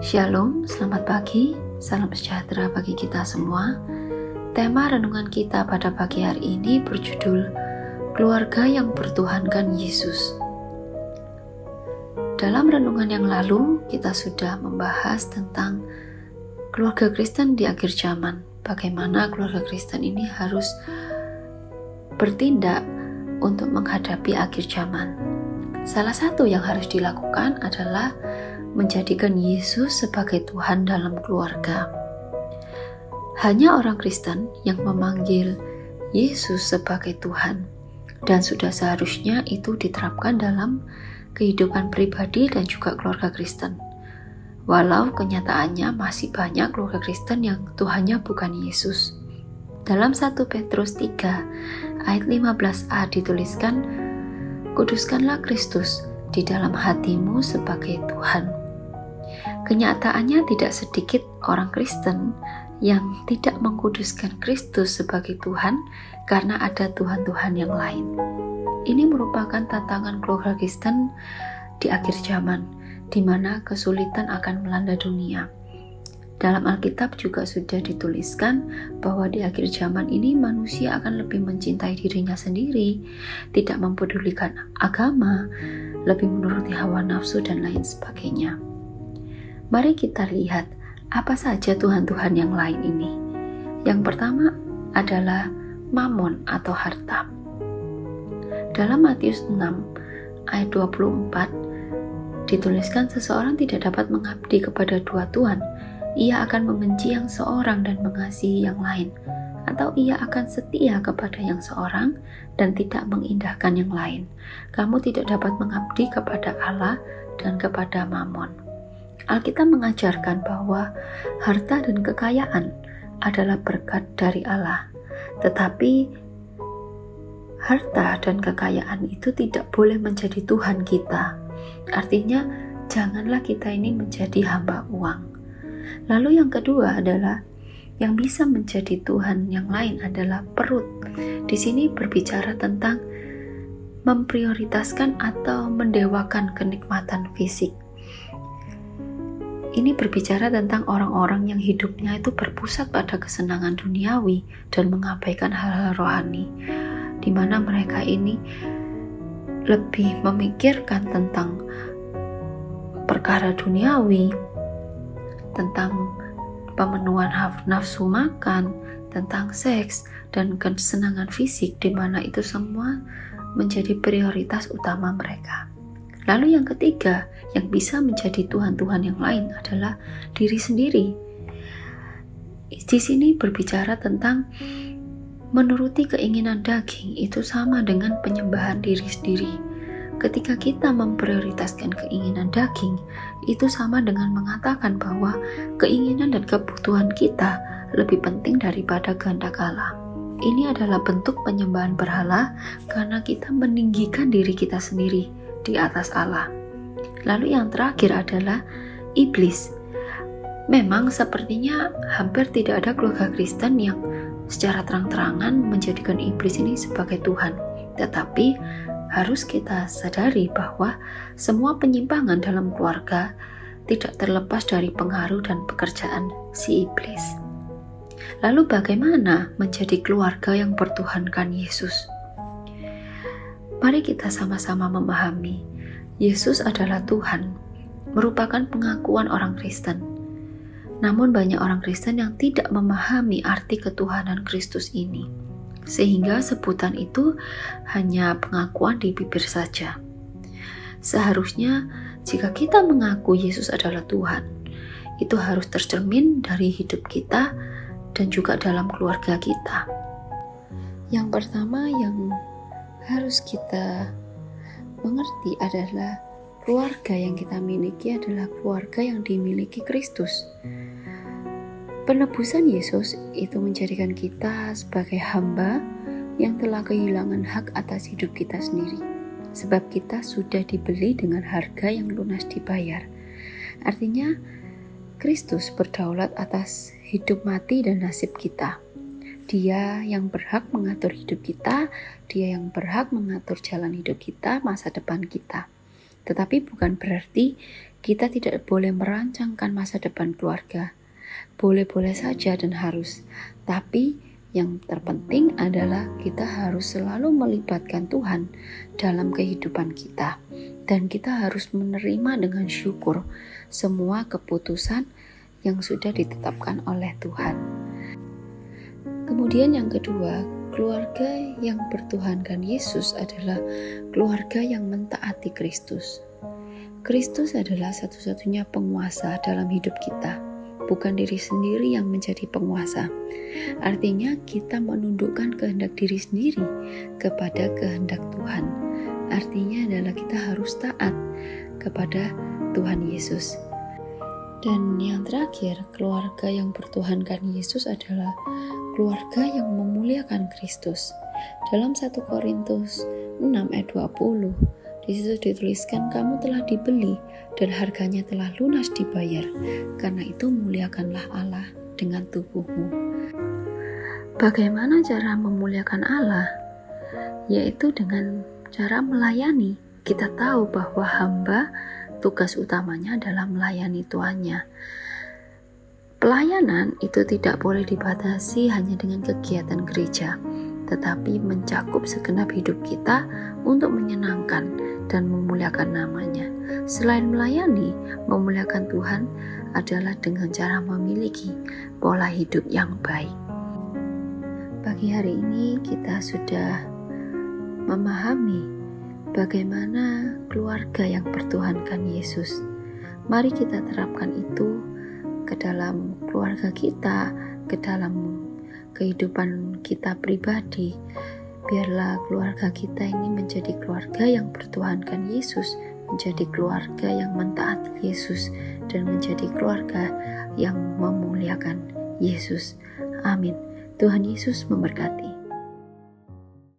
Shalom, selamat pagi, salam sejahtera bagi kita semua. Tema renungan kita pada pagi hari ini berjudul Keluarga yang Bertuhankan Yesus. Dalam renungan yang lalu, kita sudah membahas tentang keluarga Kristen di akhir zaman. Bagaimana keluarga Kristen ini harus bertindak untuk menghadapi akhir zaman. Salah satu yang harus dilakukan adalah menjadikan Yesus sebagai Tuhan dalam keluarga. Hanya orang Kristen yang memanggil Yesus sebagai Tuhan, dan sudah seharusnya itu diterapkan dalam kehidupan pribadi dan juga keluarga Kristen. Walau kenyataannya masih banyak keluarga Kristen yang Tuhannya bukan Yesus. Dalam 1 Petrus 3 ayat 15a dituliskan, "Kuduskanlah Kristus di dalam hatimu sebagai Tuhan." Kenyataannya tidak sedikit orang Kristen yang tidak mengkuduskan Kristus sebagai Tuhan karena ada Tuhan-Tuhan yang lain. Ini merupakan tantangan keluarga Kristen di akhir zaman, di mana kesulitan akan melanda dunia. Dalam Alkitab juga sudah dituliskan bahwa di akhir zaman ini manusia akan lebih mencintai dirinya sendiri, tidak mempedulikan agama, lebih menuruti hawa nafsu dan lain sebagainya. Mari kita lihat apa saja Tuhan-Tuhan yang lain ini. Yang pertama adalah mamon atau harta. Dalam Matius 6 ayat 24 dituliskan, seseorang tidak dapat mengabdi kepada dua tuhan. Ia akan membenci yang seorang dan mengasihi yang lain, atau ia akan setia kepada yang seorang dan tidak mengindahkan yang lain. Kamu tidak dapat mengabdi kepada Allah dan kepada mamon. Alkitab mengajarkan bahwa harta dan kekayaan adalah berkat dari Allah, tetapi harta dan kekayaan itu tidak boleh menjadi Tuhan kita. Artinya, janganlah kita ini menjadi hamba uang. Lalu yang kedua adalah yang bisa menjadi Tuhan yang lain adalah perut. Di sini berbicara tentang memprioritaskan atau mendewakan kenikmatan fisik. Ini berbicara tentang orang-orang yang hidupnya itu berpusat pada kesenangan duniawi dan mengabaikan hal-hal rohani, di mana mereka ini lebih memikirkan tentang perkara duniawi, tentang pemenuhan nafsu makan, tentang seks, dan kesenangan fisik, di mana itu semua menjadi prioritas utama mereka. Lalu yang ketiga, yang bisa menjadi Tuhan-Tuhan yang lain adalah diri sendiri. Di sini berbicara tentang menuruti keinginan daging, itu sama dengan penyembahan diri sendiri. Ketika kita memprioritaskan keinginan daging, itu sama dengan mengatakan bahwa keinginan dan kebutuhan kita lebih penting daripada kehendak Allah. Ini adalah bentuk penyembahan berhala karena kita meninggikan diri kita sendiri di atas Allah. Lalu yang terakhir adalah iblis. Memang sepertinya hampir tidak ada keluarga Kristen yang secara terang-terangan menjadikan iblis ini sebagai Tuhan. Tetapi harus kita sadari bahwa semua penyimpangan dalam keluarga tidak terlepas dari pengaruh dan pekerjaan si iblis. Lalu bagaimana menjadi keluarga yang bertuhankan Yesus? Mari kita sama-sama memahami, Yesus adalah Tuhan, merupakan pengakuan orang Kristen. Namun banyak orang Kristen yang tidak memahami arti ketuhanan Kristus ini, sehingga sebutan itu hanya pengakuan di bibir saja. Seharusnya jika kita mengaku Yesus adalah Tuhan, itu harus tercermin dari hidup kita dan juga dalam keluarga kita. Yang pertama yang harus kita mengerti adalah keluarga yang kita miliki adalah keluarga yang dimiliki Kristus. Penebusan Yesus itu menjadikan kita sebagai hamba yang telah kehilangan hak atas hidup kita sendiri, sebab kita sudah dibeli dengan harga yang lunas dibayar. Artinya, Kristus berdaulat atas hidup mati dan nasib kita. Dia yang berhak mengatur hidup kita, Dia yang berhak mengatur jalan hidup kita, masa depan kita. Tetapi bukan berarti Kita tidak boleh merancangkan masa depan keluarga. Boleh-boleh saja dan harus. Tapi yang terpenting adalah kita harus selalu melibatkan Tuhan dalam kehidupan kita. Dan kita harus menerima dengan syukur semua keputusan yang sudah ditetapkan oleh Tuhan. Kemudian yang kedua, keluarga yang bertuhankan Yesus adalah keluarga yang mentaati Kristus. Kristus adalah satu-satunya penguasa dalam hidup kita, bukan diri sendiri yang menjadi penguasa. Artinya kita menundukkan kehendak diri sendiri kepada kehendak Tuhan. Artinya adalah kita harus taat kepada Tuhan Yesus. Dan yang terakhir, keluarga yang bertuhankan Yesus adalah keluarga yang memuliakan Kristus. Dalam 1 Korintus 6 ayat 20, di situ dituliskan, kamu telah dibeli dan harganya telah lunas dibayar. Karena itu muliakanlah Allah dengan tubuhmu. Bagaimana cara memuliakan Allah? Yaitu dengan cara melayani. Kita tahu bahwa hamba tugas utamanya adalah melayani tuannya. Pelayanan itu tidak boleh dibatasi hanya dengan kegiatan gereja, tetapi mencakup segenap hidup kita untuk menyenangkan dan memuliakan namanya. Selain melayani, memuliakan Tuhan adalah dengan cara memiliki pola hidup yang baik. Pagi hari ini kita sudah memahami bagaimana keluarga yang bertuhankan Yesus. Mari kita terapkan itu ke dalam keluarga kita, ke dalam kehidupan kita pribadi. Biarlah keluarga kita ini menjadi keluarga yang bertuhankan Yesus, menjadi keluarga yang mentaati Yesus, dan menjadi keluarga yang memuliakan Yesus. Amin. Tuhan Yesus memberkati.